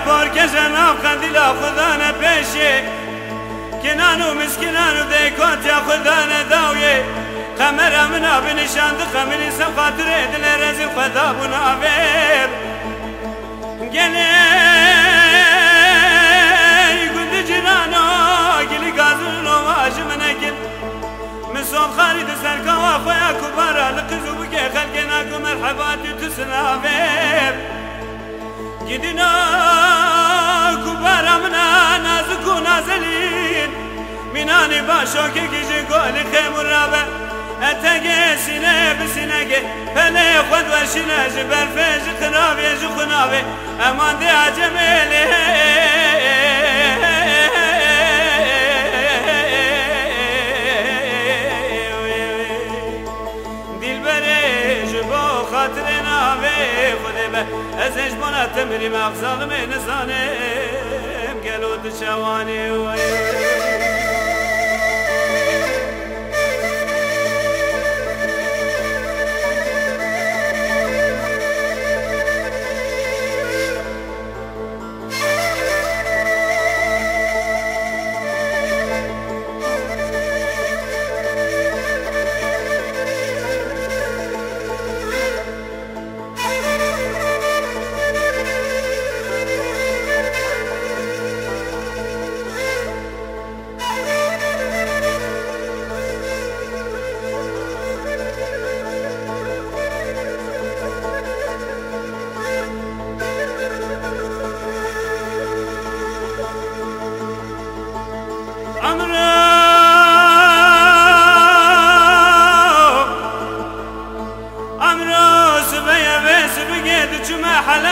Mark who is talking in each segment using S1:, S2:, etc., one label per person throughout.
S1: پارکشن آب خندیلا خدا نپیشه کنانو مسکنانو دیکات یا خدا نداویه خمرا من آب نشاند خمری سم خاطر دل رزی خدا بناویر گلی گند جنانو گلی گازن و واجمنه گل مسون خالد سرکوا خویا کبارا لقزو بگه خلقنا کو مرحباتي تسنافير جدنا كبارا منا نازكو نازلين مناني باشو كي جي قولي خيم الرابع اتاقي سنة بسنة فلي خود وشنا جبر فيج خنابي جو خنابي امان دي عجميلي خاطرنا في خدبه ازش بنا تمري مغزال من زانم قالوا تشواني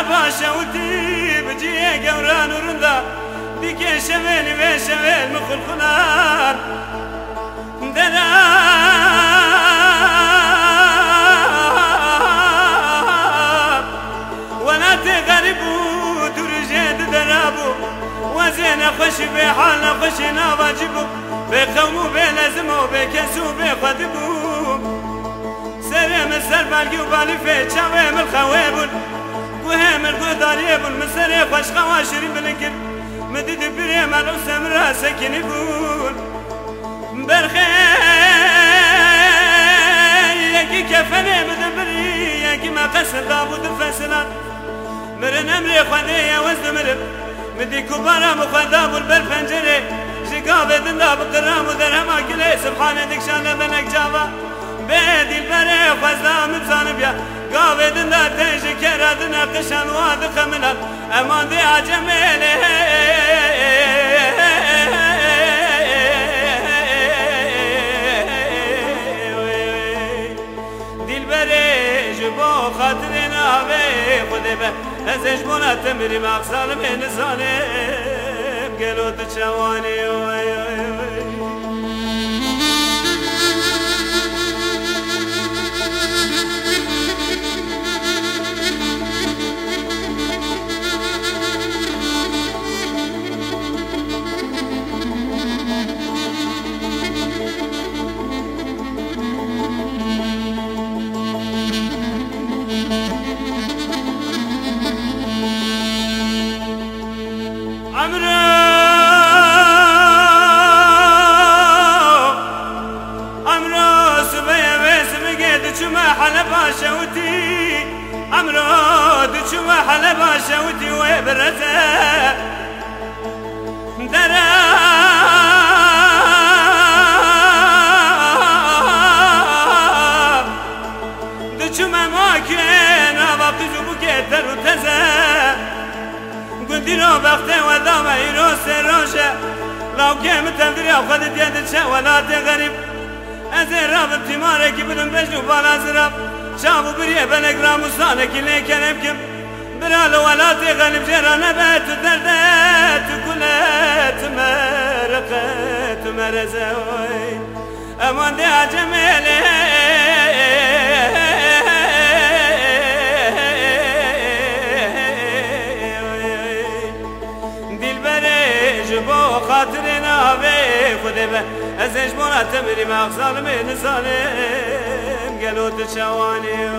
S1: باشوتي بجي قوران ورندا ديكي شمال وشمال مخل خلان دنا ولا تغربو درجات درابو وزين خوش بحال خوش نواجبو بخومو بلازمو بكسو بخدبو سرم السربالقي وبالي في شاوي الخوابل وهم القداري بالمسري خوش خواشري بالكل مدد بريم الأسم راسك نقول برخي يكي كفني بدبري يكي ما قصد دابود الفسلان مرن أمري خذي وزد مرب مدي كبارا مخذاب بالفنجري شقابة دندا بقرام ودرهما كلي سبحان دكشان لبنك جابا بيدي البري وخزام بزانبيا قابل دنا تنجي كرادنا قشان واضخ من امان دي عجميلي دي البري جبو خاطرنا بي خدي به ازش بنا تمري مغزال من ظالم قالوا تشواني باشوتي عمرو دشوا حل باشوتي وبرزه درا دشوا ما كان وقت بكتر وتزه قدروا بختي ودام يروس روشه لو كان تدري اخذت يد ولا تغرب ازر راب تمارك بدون بجو بالا زراب شابو بريه بنقرا مصانك اللي كان بكم برال ولا تغلب جرى نبات دردات كلات مرقت مرزوي امان دي عجميلي خاطرنا في خدبه ازش بنا تمري مغزال من ظالم قالوا تشواني